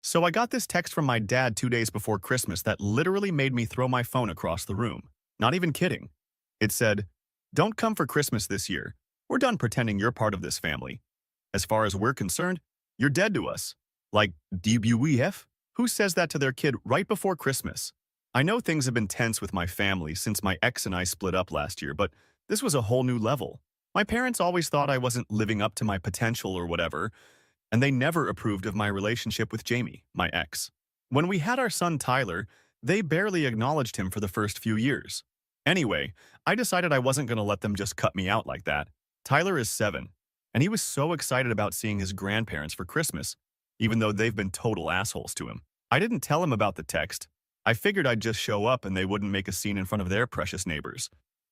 So I got this text from my dad 2 days before Christmas that literally made me throw my phone across the room. Not even kidding. It said, "Don't come for Christmas this year. We're done pretending you're part of this family. As far as we're concerned, you're dead to us." Like, DBWF? Who says that to their kid right before Christmas? I know things have been tense with my family since my ex and I split up last year, but this was a whole new level. My parents always thought I wasn't living up to my potential or whatever, and they never approved of my relationship with Jamie, my ex. When we had our son Tyler, they barely acknowledged him for the first few years. Anyway, I decided I wasn't going to let them just cut me out like that. Tyler is 7, and he was so excited about seeing his grandparents for Christmas, even though they've been total assholes to him. I didn't tell him about the text. I figured I'd just show up and they wouldn't make a scene in front of their precious neighbors.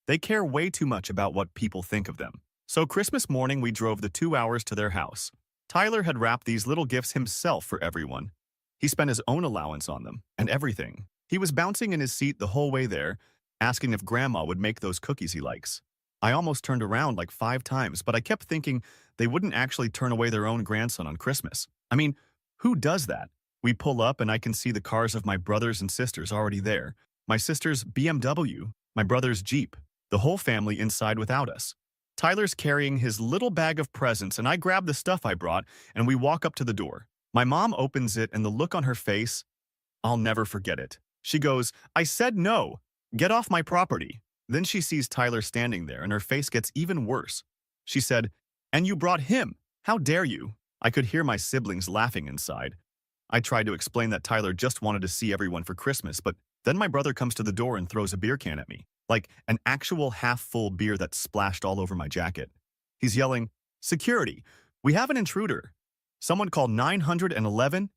They care way too much about what people think of them. So Christmas morning, we drove the 2 hours to their house. Tyler had wrapped these little gifts himself for everyone. He spent his own allowance on them and everything. He was bouncing in his seat the whole way there, asking if Grandma would make those cookies he likes. I almost turned around like 5 times, but I kept thinking they wouldn't actually turn away their own grandson on Christmas. I mean, who does that? We pull up and I can see the cars of my brothers and sisters already there. My sister's BMW, my brother's Jeep, the whole family inside without us. Tyler's carrying his little bag of presents and I grab the stuff I brought and we walk up to the door. My mom opens it and the look on her face, I'll never forget it. She goes, "I said no. Get off my property." Then she sees Tyler standing there and her face gets even worse. She said, "And you brought him. How dare you?" I could hear my siblings laughing inside. I tried to explain that Tyler just wanted to see everyone for Christmas, but then my brother comes to the door and throws a beer can at me. Like an actual half-full beer that splashed all over my jacket. He's yelling, "Security, we have an intruder. Someone called 911?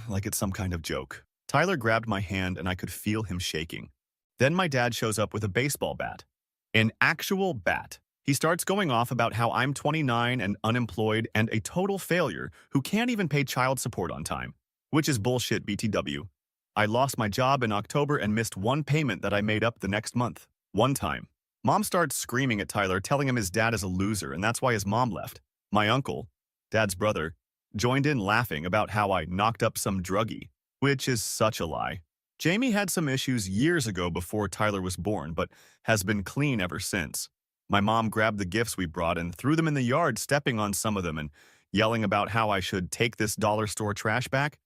Like it's some kind of joke. Tyler grabbed my hand and I could feel him shaking. Then my dad shows up with a baseball bat. An actual bat. He starts going off about how I'm 29 and unemployed and a total failure who can't even pay child support on time. Which is bullshit, BTW. I lost my job in October and missed one payment that I made up the next month. One time. Mom starts screaming at Tyler, telling him his dad is a loser and that's why his mom left. My uncle, Dad's brother, joined in laughing about how I knocked up some druggie, which is such a lie. Jamie had some issues years ago before Tyler was born, but has been clean ever since. My mom grabbed the gifts we brought and threw them in the yard, stepping on some of them and yelling about how I should take this dollar store trash back,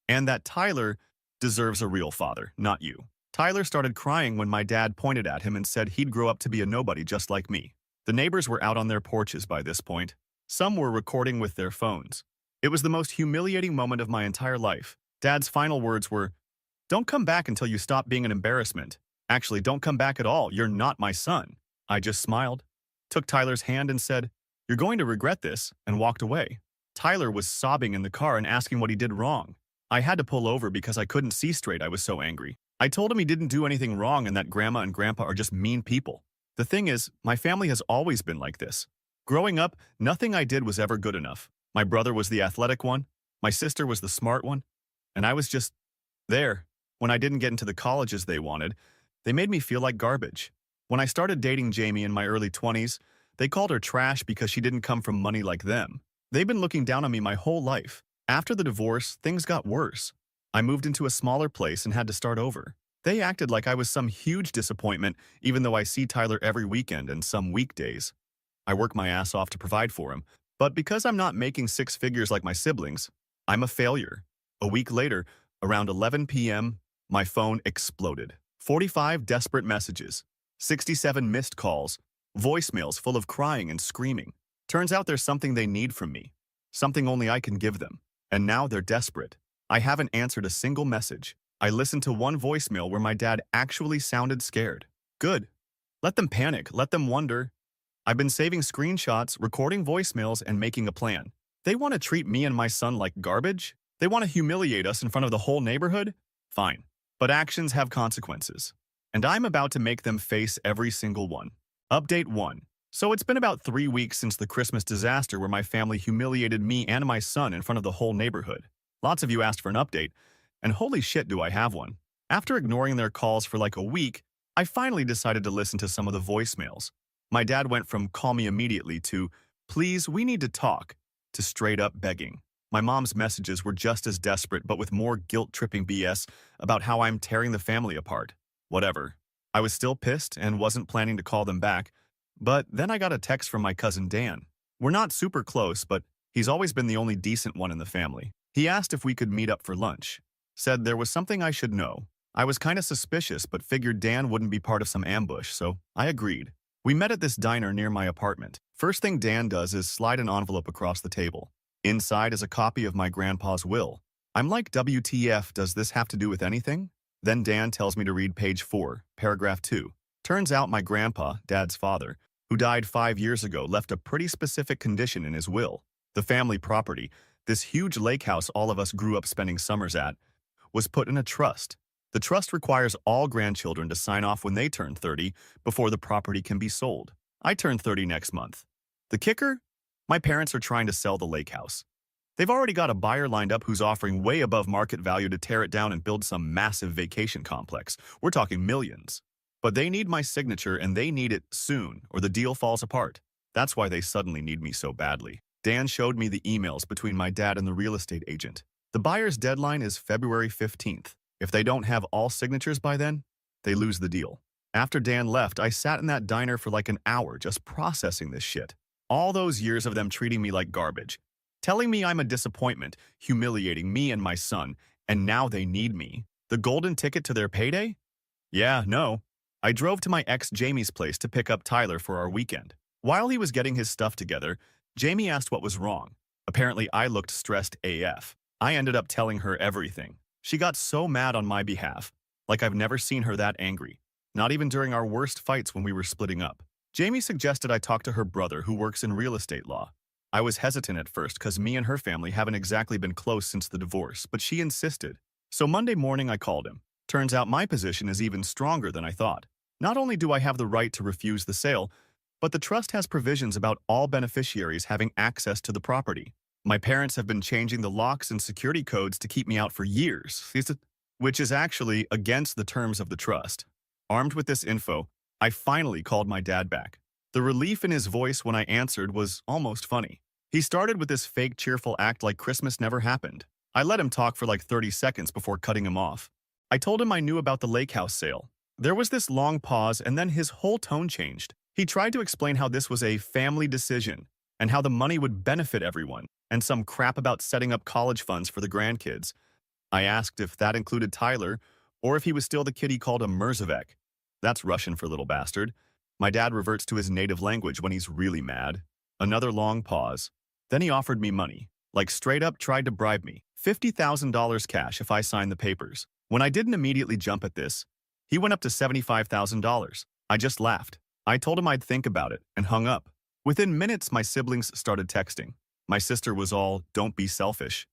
and that Tyler deserves a real father, not you. Tyler started crying when my dad pointed at him and said he'd grow up to be a nobody just like me. The neighbors were out on their porches by this point. Some were recording with their phones. It was the most humiliating moment of my entire life. Dad's final words were, "Don't come back until you stop being an embarrassment. Actually, don't come back at all. You're not my son." I just smiled, took Tyler's hand and said, "You're going to regret this," and walked away. Tyler was sobbing in the car and asking what he did wrong. I had to pull over because I couldn't see straight. I was so angry. I told him he didn't do anything wrong and that Grandma and Grandpa are just mean people. The thing is, my family has always been like this. Growing up, nothing I did was ever good enough. My brother was the athletic one, my sister was the smart one, and I was just there. When I didn't get into the colleges they wanted, they made me feel like garbage. When I started dating Jamie in my early 20s, they called her trash because she didn't come from money like them. They've been looking down on me my whole life. After the divorce, things got worse. I moved into a smaller place and had to start over. They acted like I was some huge disappointment, even though I see Tyler every weekend and some weekdays. I work my ass off to provide for him, but because I'm not making 6 figures like my siblings, I'm a failure. A week later, around 11 p.m., my phone exploded. 45 desperate messages, 67 missed calls, voicemails full of crying and screaming. Turns out there's something they need from me, something only I can give them. And now they're desperate. I haven't answered a single message. I listened to one voicemail where my dad actually sounded scared. Good. Let them panic. Let them wonder. I've been saving screenshots, recording voicemails, and making a plan. They want to treat me and my son like garbage? They want to humiliate us in front of the whole neighborhood? Fine. But actions have consequences. And I'm about to make them face every single one. Update 1. So it's been about 3 weeks since the Christmas disaster where my family humiliated me and my son in front of the whole neighborhood. Lots of you asked for an update, and holy shit do I have one. After ignoring their calls for like a week, I finally decided to listen to some of the voicemails. My dad went from "call me immediately" to "please, we need to talk," to straight up begging. My mom's messages were just as desperate, but with more guilt-tripping BS about how I'm tearing the family apart. Whatever. I was still pissed and wasn't planning to call them back, but then I got a text from my cousin Dan. We're not super close, but he's always been the only decent one in the family. He asked if we could meet up for lunch. Said there was something I should know. I was kind of suspicious, but figured Dan wouldn't be part of some ambush, so I agreed. We met at this diner near my apartment. First thing Dan does is slide an envelope across the table. Inside is a copy of my grandpa's will. I'm like, WTF, does this have to do with anything? Then Dan tells me to read page 4, paragraph 2. Turns out my grandpa, Dad's father, who died 5 years ago, left a pretty specific condition in his will. The family property, this huge lake house all of us grew up spending summers at, was put in a trust. The trust requires all grandchildren to sign off when they turn 30 before the property can be sold. I turn 30 next month. The kicker? My parents are trying to sell the lake house. They've already got a buyer lined up who's offering way above market value to tear it down and build some massive vacation complex. We're talking millions. But they need my signature, and they need it soon, or the deal falls apart. That's why they suddenly need me so badly. Dan showed me the emails between my dad and the real estate agent. The buyer's deadline is February 15th. If they don't have all signatures by then, they lose the deal. After Dan left, I sat in that diner for like an hour just processing this shit. All those years of them treating me like garbage, telling me I'm a disappointment, humiliating me and my son, and now they need me. The golden ticket to their payday? Yeah, no. I drove to my ex Jamie's place to pick up Tyler for our weekend. While he was getting his stuff together, Jamie asked what was wrong. Apparently, I looked stressed AF. I ended up telling her everything. She got so mad on my behalf, like I've never seen her that angry. Not even during our worst fights when we were splitting up. Jamie suggested I talk to her brother who works in real estate law. I was hesitant at first because me and her family haven't exactly been close since the divorce, but she insisted. So Monday morning I called him. Turns out my position is even stronger than I thought. Not only do I have the right to refuse the sale, but the trust has provisions about all beneficiaries having access to the property. My parents have been changing the locks and security codes to keep me out for years, which is actually against the terms of the trust. Armed with this info, I finally called my dad back. The relief in his voice when I answered was almost funny. He started with this fake cheerful act like Christmas never happened. I let him talk for like 30 seconds before cutting him off. I told him I knew about the lake house sale. There was this long pause, and then his whole tone changed. He tried to explain how this was a family decision and how the money would benefit everyone, and some crap about setting up college funds for the grandkids. I asked if that included Tyler, or if he was still the kid he called a Merzavek. That's Russian for little bastard. My dad reverts to his native language when he's really mad. Another long pause. Then he offered me money, like straight up tried to bribe me. $50,000 cash if I signed the papers. When I didn't immediately jump at this, he went up to $75,000. I just laughed. I told him I'd think about it and hung up. Within minutes, my siblings started texting. My sister was all, "Don't be selfish."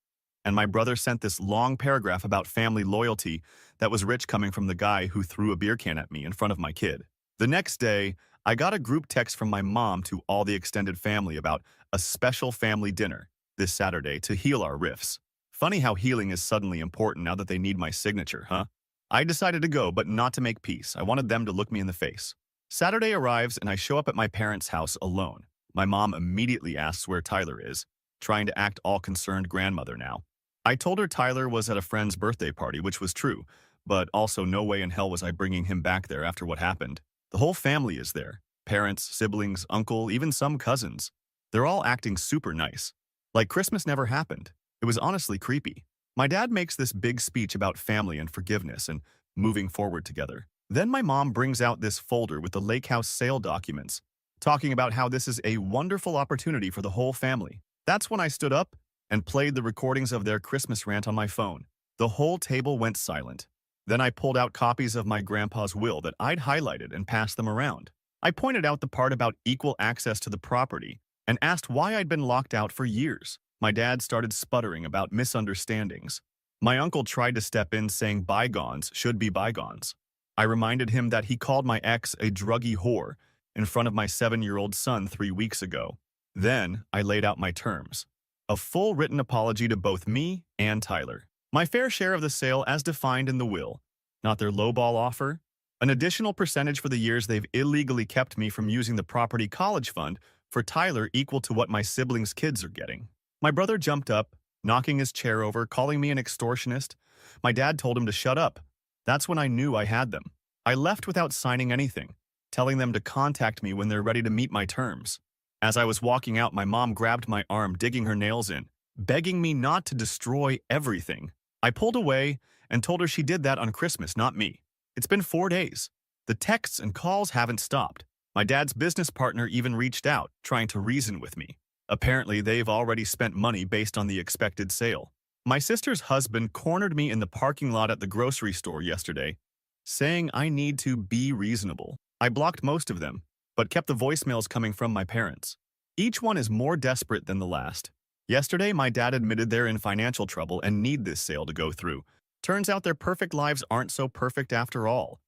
And my brother sent this long paragraph about family loyalty that was rich coming from the guy who threw a beer can at me in front of my kid. The next day, I got a group text from my mom to all the extended family about a special family dinner this Saturday to heal our rifts. Funny how healing is suddenly important now that they need my signature, huh? I decided to go, but not to make peace. I wanted them to look me in the face. Saturday arrives, and I show up at my parents' house alone. My mom immediately asks where Tyler is, trying to act all concerned grandmother now. I told her Tyler was at a friend's birthday party, which was true, but also no way in hell was I bringing him back there after what happened. The whole family is there. Parents, siblings, uncle, even some cousins. They're all acting super nice. Like Christmas never happened. It was honestly creepy. My dad makes this big speech about family and forgiveness and moving forward together. Then my mom brings out this folder with the lake house sale documents, talking about how this is a wonderful opportunity for the whole family. That's when I stood up and played the recordings of their Christmas rant on my phone. The whole table went silent. Then I pulled out copies of my grandpa's will that I'd highlighted and passed them around. I pointed out the part about equal access to the property and asked why I'd been locked out for years. My dad started sputtering about misunderstandings. My uncle tried to step in, saying bygones should be bygones. I reminded him that he called my ex a druggy whore in front of my 7-year-old son 3 weeks ago. Then I laid out my terms. A full written apology to both me and Tyler. My fair share of the sale as defined in the will, not their lowball offer. An additional percentage for the years they've illegally kept me from using the property college fund for Tyler equal to what my siblings' kids are getting. My brother jumped up, knocking his chair over, calling me an extortionist. My dad told him to shut up. That's when I knew I had them. I left without signing anything, telling them to contact me when they're ready to meet my terms. As I was walking out, my mom grabbed my arm, digging her nails in, begging me not to destroy everything. I pulled away and told her she did that on Christmas, not me. It's been 4 days. The texts and calls haven't stopped. My dad's business partner even reached out, trying to reason with me. Apparently, they've already spent money based on the expected sale. My sister's husband cornered me in the parking lot at the grocery store yesterday, saying I need to be reasonable. I blocked most of them, but kept the voicemails coming from my parents. Each one is more desperate than the last. Yesterday, my dad admitted they're in financial trouble and need this sale to go through. Turns out their perfect lives aren't so perfect after all.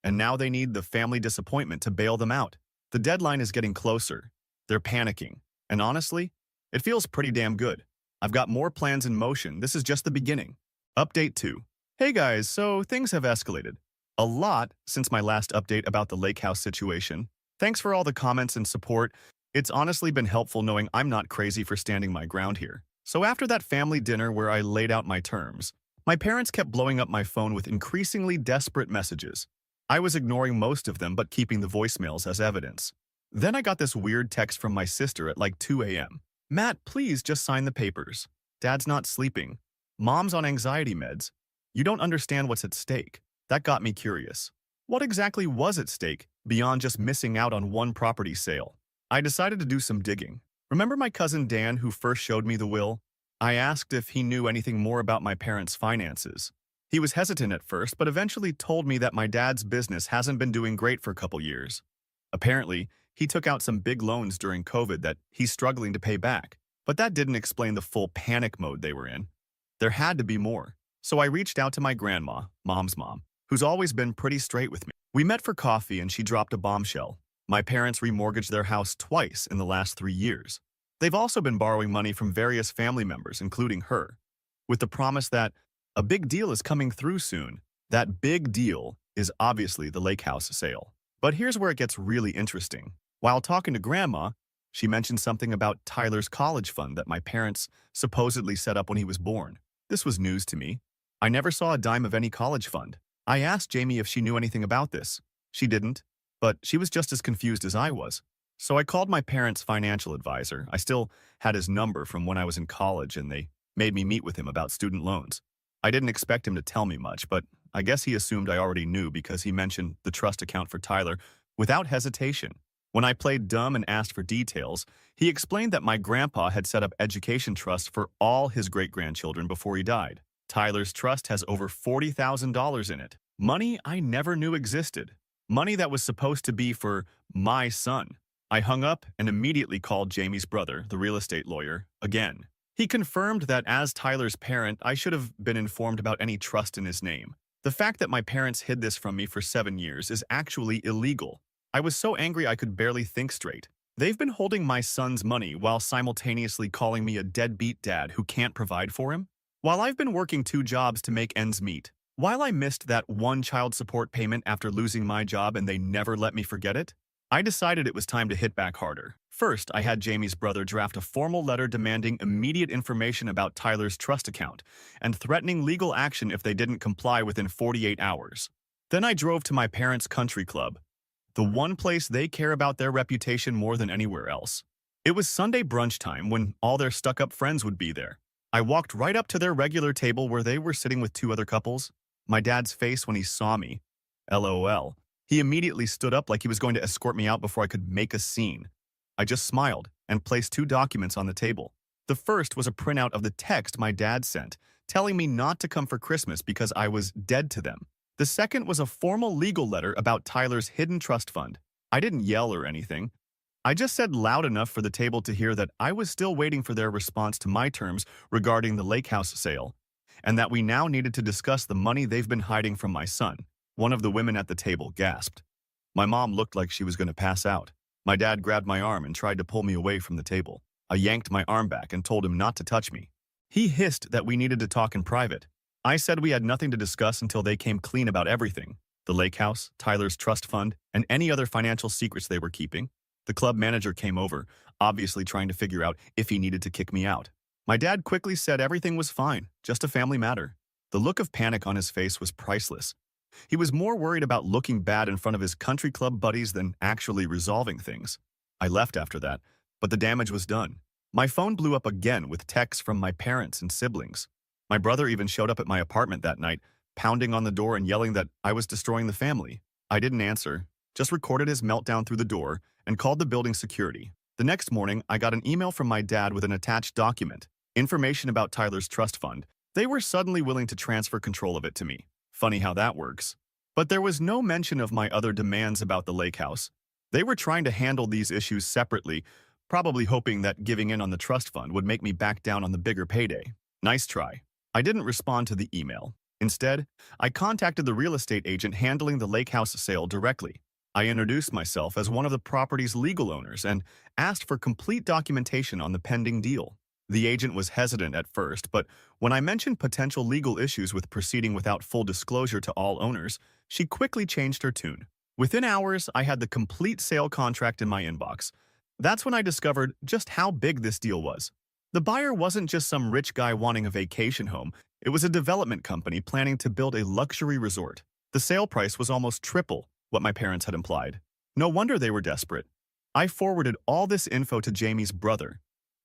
And now they need the family disappointment to bail them out. The deadline is getting closer. They're panicking. And honestly, it feels pretty damn good. I've got more plans in motion. This is just the beginning. Update 2. Hey guys, so things have escalated a lot since my last update about the lake house situation. Thanks for all the comments and support. It's honestly been helpful knowing I'm not crazy for standing my ground here. So after that family dinner where I laid out my terms, my parents kept blowing up my phone with increasingly desperate messages. I was ignoring most of them but keeping the voicemails as evidence. Then I got this weird text from my sister at like 2 a.m. Matt, please just sign the papers. Dad's not sleeping. Mom's on anxiety meds. You don't understand what's at stake. That got me curious. What exactly was at stake beyond just missing out on one property sale? I decided to do some digging. Remember my cousin Dan who first showed me the will? I asked if he knew anything more about my parents' finances. He was hesitant at first, but eventually told me that my dad's business hasn't been doing great for a couple years. Apparently, he took out some big loans during COVID that he's struggling to pay back. But that didn't explain the full panic mode they were in. There had to be more. So I reached out to my grandma, Mom's mom, who's always been pretty straight with me. We met for coffee and she dropped a bombshell. My parents remortgaged their house twice in the last 3 years. They've also been borrowing money from various family members, including her, with the promise that a big deal is coming through soon. That big deal is obviously the lake house sale. But here's where it gets really interesting. While talking to Grandma, she mentioned something about Tyler's college fund that my parents supposedly set up when he was born. This was news to me. I never saw a dime of any college fund. I asked Jamie if she knew anything about this. She didn't, but she was just as confused as I was. So I called my parents' financial advisor. I still had his number from when I was in college, and they made me meet with him about student loans. I didn't expect him to tell me much, but I guess he assumed I already knew because he mentioned the trust account for Tyler without hesitation. When I played dumb and asked for details, he explained that my grandpa had set up education trusts for all his great-grandchildren before he died. Tyler's trust has over $40,000 in it. Money I never knew existed. Money that was supposed to be for my son. I hung up and immediately called Jamie's brother, the real estate lawyer, again. He confirmed that as Tyler's parent, I should have been informed about any trust in his name. The fact that my parents hid this from me for 7 years is actually illegal. I was so angry I could barely think straight. They've been holding my son's money while simultaneously calling me a deadbeat dad who can't provide for him. While I've been working 2 jobs to make ends meet, while I missed that one child support payment after losing my job and they never let me forget it, I decided it was time to hit back harder. First, I had Jamie's brother draft a formal letter demanding immediate information about Tyler's trust account and threatening legal action if they didn't comply within 48 hours. Then I drove to my parents' country club, the one place they care about their reputation more than anywhere else. It was Sunday brunch time when all their stuck-up friends would be there. I walked right up to their regular table where they were sitting with 2 other couples. My dad's face when he saw me. LOL. He immediately stood up like he was going to escort me out before I could make a scene. I just smiled and placed 2 documents on the table. The first was a printout of the text my dad sent, telling me not to come for Christmas because I was dead to them. The second was a formal legal letter about Tyler's hidden trust fund. I didn't yell or anything. I just said loud enough for the table to hear that I was still waiting for their response to my terms regarding the lake house sale, and that we now needed to discuss the money they've been hiding from my son. One of the women at the table gasped. My mom looked like she was going to pass out. My dad grabbed my arm and tried to pull me away from the table. I yanked my arm back and told him not to touch me. He hissed that we needed to talk in private. I said we had nothing to discuss until they came clean about everything. The lake house, Tyler's trust fund, and any other financial secrets they were keeping. The club manager came over, obviously trying to figure out if he needed to kick me out. My dad quickly said everything was fine, just a family matter. The look of panic on his face was priceless. He was more worried about looking bad in front of his country club buddies than actually resolving things. I left after that, but the damage was done. My phone blew up again with texts from my parents and siblings. My brother even showed up at my apartment that night, pounding on the door and yelling that I was destroying the family. I didn't answer, just recorded his meltdown through the door and called the building security. The next morning, I got an email from my dad with an attached document, information about Tyler's trust fund. They were suddenly willing to transfer control of it to me. Funny how that works. But there was no mention of my other demands about the lake house. They were trying to handle these issues separately, probably hoping that giving in on the trust fund would make me back down on the bigger payday. Nice try. I didn't respond to the email. Instead, I contacted the real estate agent handling the lake house sale directly. I introduced myself as one of the property's legal owners and asked for complete documentation on the pending deal. The agent was hesitant at first, but when I mentioned potential legal issues with proceeding without full disclosure to all owners, she quickly changed her tune. Within hours, I had the complete sale contract in my inbox. That's when I discovered just how big this deal was. The buyer wasn't just some rich guy wanting a vacation home. It was a development company planning to build a luxury resort. The sale price was almost triple what my parents had implied. No wonder they were desperate. I forwarded all this info to Jamie's brother,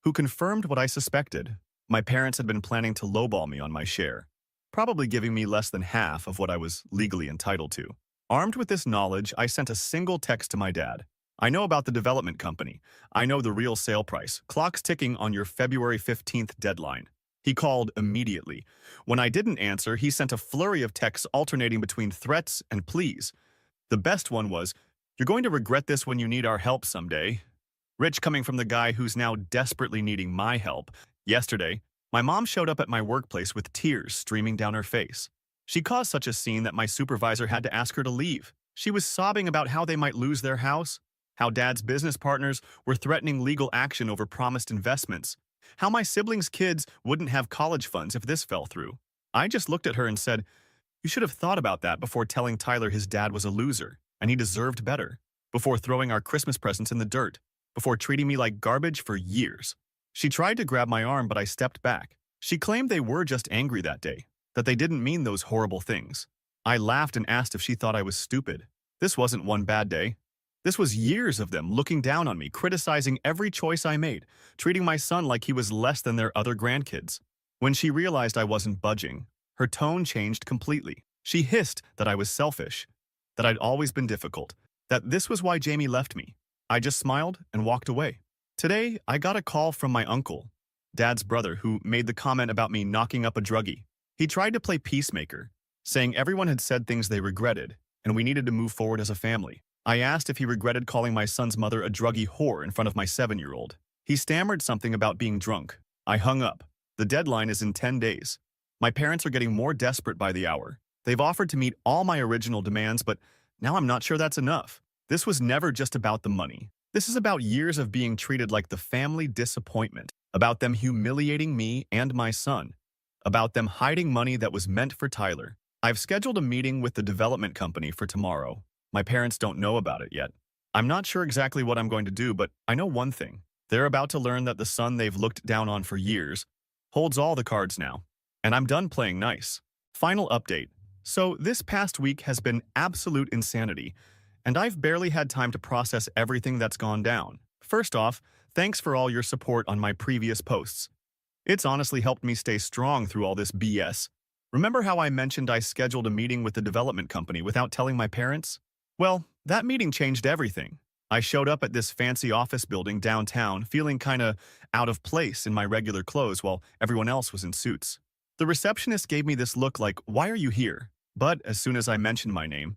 who confirmed what I suspected. My parents had been planning to lowball me on my share, probably giving me less than half of what I was legally entitled to. Armed with this knowledge, I sent a single text to my dad. I know about the development company. I know the real sale price. Clock's ticking on your February 15th deadline. He called immediately. When I didn't answer, he sent a flurry of texts alternating between threats and pleas. The best one was, "You're going to regret this when you need our help someday." Rich coming from the guy who's now desperately needing my help. Yesterday, my mom showed up at my workplace with tears streaming down her face. She caused such a scene that my supervisor had to ask her to leave. She was sobbing about how they might lose their house, how Dad's business partners were threatening legal action over promised investments, how my siblings' kids wouldn't have college funds if this fell through. I just looked at her and said, "You should have thought about that before telling Tyler his dad was a loser, and he deserved better, before throwing our Christmas presents in the dirt, before treating me like garbage for years." She tried to grab my arm, but I stepped back. She claimed they were just angry that day, that they didn't mean those horrible things. I laughed and asked if she thought I was stupid. This wasn't one bad day. This was years of them looking down on me, criticizing every choice I made, treating my son like he was less than their other grandkids. When she realized I wasn't budging, her tone changed completely. She hissed that I was selfish, that I'd always been difficult, that this was why Jamie left me. I just smiled and walked away. Today, I got a call from my uncle, Dad's brother, who made the comment about me knocking up a druggie. He tried to play peacemaker, saying everyone had said things they regretted, and we needed to move forward as a family. I asked if he regretted calling my son's mother a druggie whore in front of my 7-year-old. He stammered something about being drunk. I hung up. The deadline is in 10 days. My parents are getting more desperate by the hour. They've offered to meet all my original demands, but now I'm not sure that's enough. This was never just about the money. This is about years of being treated like the family disappointment, about them humiliating me and my son, about them hiding money that was meant for Tyler. I've scheduled a meeting with the development company for tomorrow. My parents don't know about it yet. I'm not sure exactly what I'm going to do, but I know one thing. They're about to learn that the son they've looked down on for years holds all the cards now. And I'm done playing nice. Final update. So this past week has been absolute insanity, and I've barely had time to process everything that's gone down. First off, thanks for all your support on my previous posts. It's honestly helped me stay strong through all this BS. Remember how I mentioned I scheduled a meeting with the development company without telling my parents? Well, that meeting changed everything. I showed up at this fancy office building downtown feeling kinda out of place in my regular clothes while everyone else was in suits. The receptionist gave me this look like, "Why are you here?" But as soon as I mentioned my name,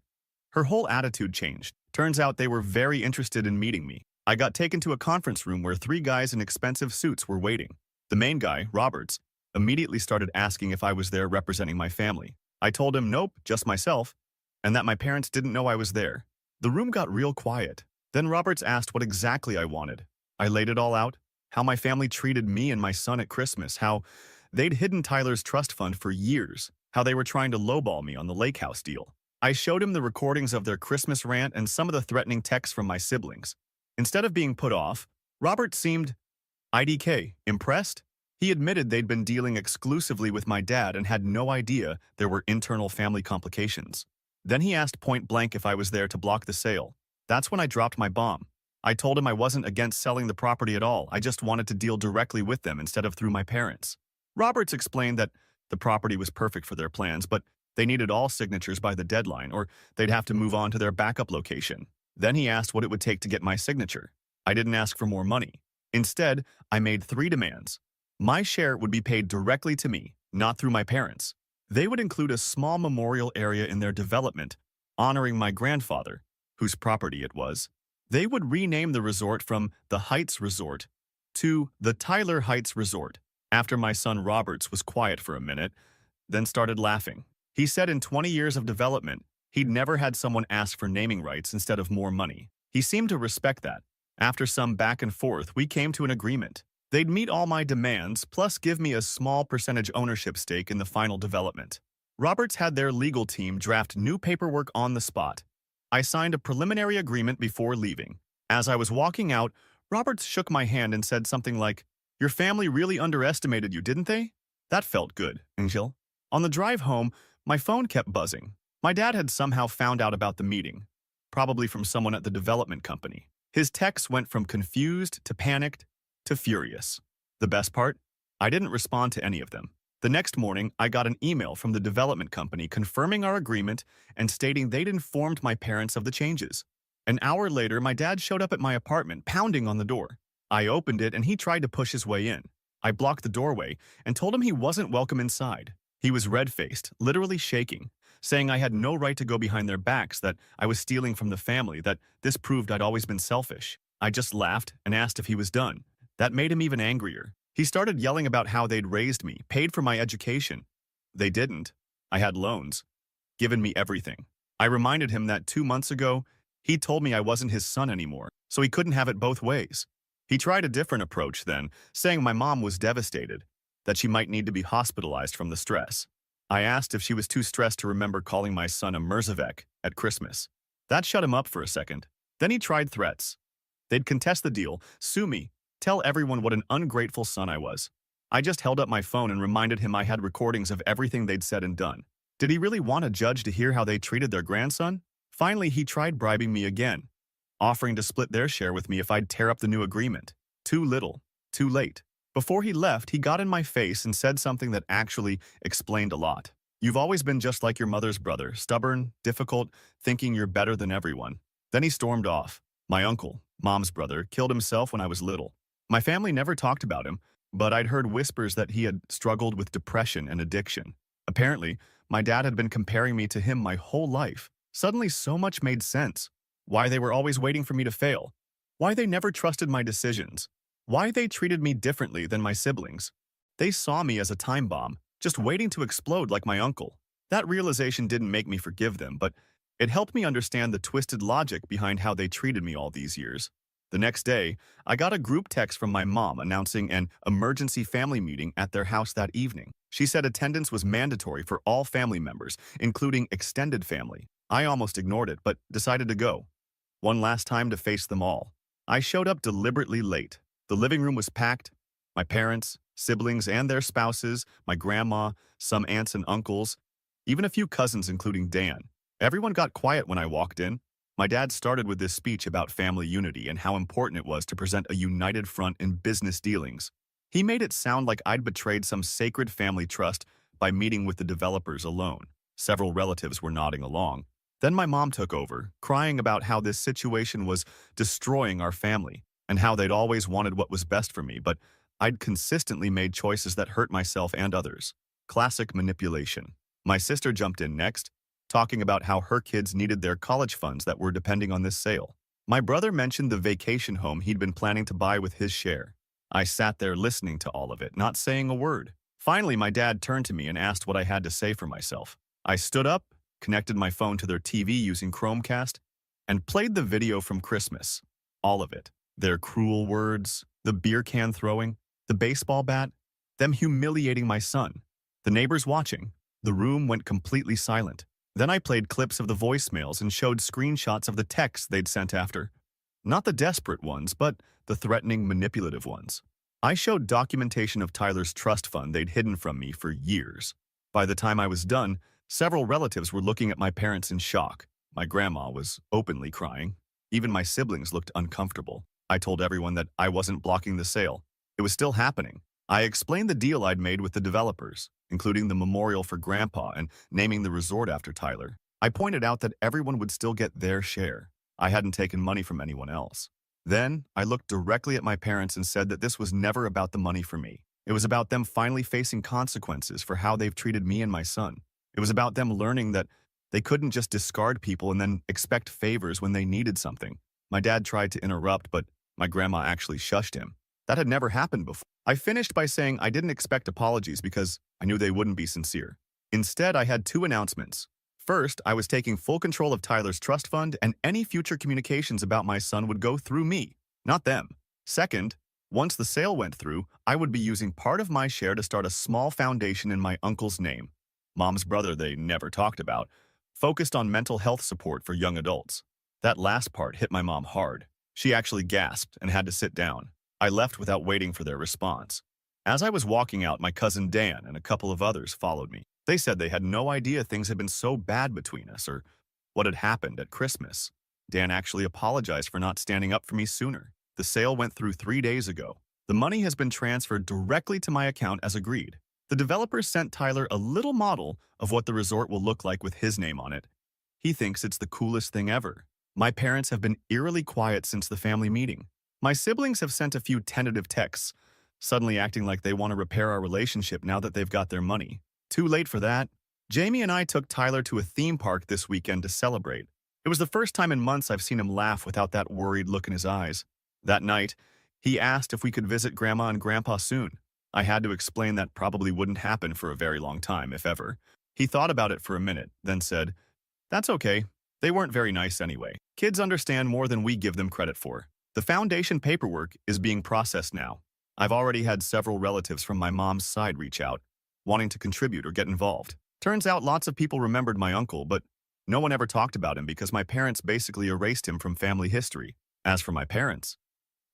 her whole attitude changed. Turns out they were very interested in meeting me. I got taken to a conference room where 3 guys in expensive suits were waiting. The main guy, Roberts, immediately started asking if I was there representing my family. I told him nope, just myself, and that my parents didn't know I was there. The room got real quiet. Then Roberts asked what exactly I wanted. I laid it all out, how my family treated me and my son at Christmas, how they'd hidden Tyler's trust fund for years, how they were trying to lowball me on the lake house deal. I showed him the recordings of their Christmas rant and some of the threatening texts from my siblings. Instead of being put off, Robert seemed IDK, impressed. He admitted they'd been dealing exclusively with my dad and had no idea there were internal family complications. Then he asked point blank if I was there to block the sale. That's when I dropped my bomb. I told him I wasn't against selling the property at all, I just wanted to deal directly with them instead of through my parents. Roberts explained that the property was perfect for their plans, but they needed all signatures by the deadline, or they'd have to move on to their backup location. Then he asked what it would take to get my signature. I didn't ask for more money. Instead, I made 3 demands. My share would be paid directly to me, not through my parents. They would include a small memorial area in their development, honoring my grandfather, whose property it was. They would rename the resort from the Heights Resort to the Tyler Heights Resort. After my son Roberts was quiet for a minute, then started laughing. He said in 20 years of development, he'd never had someone ask for naming rights instead of more money. He seemed to respect that. After some back and forth, we came to an agreement. They'd meet all my demands, plus give me a small percentage ownership stake in the final development. Roberts had their legal team draft new paperwork on the spot. I signed a preliminary agreement before leaving. As I was walking out, Roberts shook my hand and said something like, "Your family really underestimated you, didn't they?" That felt good, Angel. On the drive home, my phone kept buzzing. My dad had somehow found out about the meeting, probably from someone at the development company. His texts went from confused to panicked to furious. The best part? I didn't respond to any of them. The next morning, I got an email from the development company confirming our agreement and stating they'd informed my parents of the changes. An hour later, my dad showed up at my apartment, pounding on the door. I opened it and he tried to push his way in. I blocked the doorway and told him he wasn't welcome inside. He was red-faced, literally shaking, saying I had no right to go behind their backs, that I was stealing from the family, that this proved I'd always been selfish. I just laughed and asked if he was done. That made him even angrier. He started yelling about how they'd raised me, paid for my education. They didn't. I had loans. Given me everything. I reminded him that 2 months ago, he told me I wasn't his son anymore, so he couldn't have it both ways. He tried a different approach then, saying my mom was devastated, that she might need to be hospitalized from the stress. I asked if she was too stressed to remember calling my son a Mirzavek at Christmas. That shut him up for a second. Then he tried threats. They'd contest the deal, sue me, tell everyone what an ungrateful son I was. I just held up my phone and reminded him I had recordings of everything they'd said and done. Did he really want a judge to hear how they treated their grandson? Finally, he tried bribing me again, offering to split their share with me if I'd tear up the new agreement. Too little, too late. Before he left, he got in my face and said something that actually explained a lot. "You've always been just like your mother's brother, stubborn, difficult, thinking you're better than everyone." Then he stormed off. My uncle, Mom's brother, killed himself when I was little. My family never talked about him, but I'd heard whispers that he had struggled with depression and addiction. Apparently, my dad had been comparing me to him my whole life. Suddenly, so much made sense. Why they were always waiting for me to fail. Why they never trusted my decisions. Why they treated me differently than my siblings. They saw me as a time bomb, just waiting to explode like my uncle. That realization didn't make me forgive them, but it helped me understand the twisted logic behind how they treated me all these years. The next day, I got a group text from my mom announcing an emergency family meeting at their house that evening. She said attendance was mandatory for all family members, including extended family. I almost ignored it, but decided to go. One last time to face them all. I showed up deliberately late. The living room was packed. My parents, siblings and their spouses, my grandma, some aunts and uncles, even a few cousins including Dan. Everyone got quiet when I walked in. My dad started with this speech about family unity and how important it was to present a united front in business dealings. He made it sound like I'd betrayed some sacred family trust by meeting with the developers alone. Several relatives were nodding along. Then my mom took over, crying about how this situation was destroying our family and how they'd always wanted what was best for me, but I'd consistently made choices that hurt myself and others. Classic manipulation. My sister jumped in next, talking about how her kids needed their college funds that were depending on this sale. My brother mentioned the vacation home he'd been planning to buy with his share. I sat there listening to all of it, not saying a word. Finally, my dad turned to me and asked what I had to say for myself. I stood up, connected my phone to their TV using Chromecast, and played the video from Christmas. All of it. Their cruel words, the beer can throwing, the baseball bat, them humiliating my son, the neighbors watching. The room went completely silent. Then I played clips of the voicemails and showed screenshots of the texts they'd sent after. Not the desperate ones, but the threatening, manipulative ones. I showed documentation of Tyler's trust fund they'd hidden from me for years. By the time I was done, several relatives were looking at my parents in shock. My grandma was openly crying. Even my siblings looked uncomfortable. I told everyone that I wasn't blocking the sale. It was still happening. I explained the deal I'd made with the developers, including the memorial for Grandpa and naming the resort after Tyler. I pointed out that everyone would still get their share. I hadn't taken money from anyone else. Then, I looked directly at my parents and said that this was never about the money for me. It was about them finally facing consequences for how they've treated me and my son. It was about them learning that they couldn't just discard people and then expect favors when they needed something. My dad tried to interrupt, but my grandma actually shushed him. That had never happened before. I finished by saying I didn't expect apologies because I knew they wouldn't be sincere. Instead, I had two announcements. First, I was taking full control of Tyler's trust fund, and any future communications about my son would go through me, not them. Second, once the sale went through, I would be using part of my share to start a small foundation in my uncle's name, Mom's brother they never talked about, focused on mental health support for young adults. That last part hit my mom hard. She actually gasped and had to sit down. I left without waiting for their response. As I was walking out, my cousin Dan and a couple of others followed me. They said they had no idea things had been so bad between us or what had happened at Christmas. Dan actually apologized for not standing up for me sooner. The sale went through 3 days ago. The money has been transferred directly to my account as agreed. The developers sent Tyler a little model of what the resort will look like with his name on it. He thinks it's the coolest thing ever. My parents have been eerily quiet since the family meeting. My siblings have sent a few tentative texts, suddenly acting like they want to repair our relationship now that they've got their money. Too late for that. Jamie and I took Tyler to a theme park this weekend to celebrate. It was the first time in months I've seen him laugh without that worried look in his eyes. That night, he asked if we could visit Grandma and Grandpa soon. I had to explain that probably wouldn't happen for a very long time, if ever. He thought about it for a minute, then said, "That's okay. They weren't very nice anyway. Kids understand more than we give them credit for." The foundation paperwork is being processed now. I've already had several relatives from my mom's side reach out, wanting to contribute or get involved. Turns out lots of people remembered my uncle, but no one ever talked about him because my parents basically erased him from family history. As for my parents,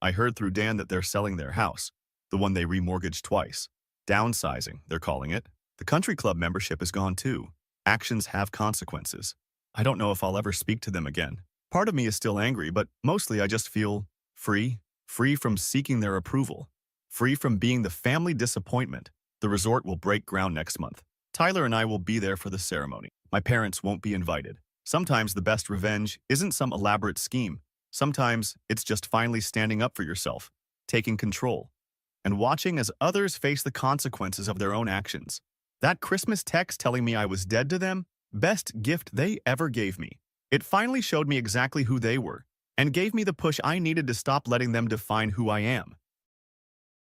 I heard through Dan that they're selling their house, the one they remortgaged twice. Downsizing, they're calling it. The country club membership is gone too. Actions have consequences. I don't know if I'll ever speak to them again. Part of me is still angry, but mostly I just feel free from seeking their approval, free from being the family disappointment. The resort will break ground next month. Tyler and I will be there for the ceremony. My parents won't be invited. Sometimes the best revenge isn't some elaborate scheme. Sometimes it's just finally standing up for yourself, taking control, and watching as others face the consequences of their own actions. That Christmas text telling me I was dead to them, best gift they ever gave me. It finally showed me exactly who they were and gave me the push I needed to stop letting them define who I am.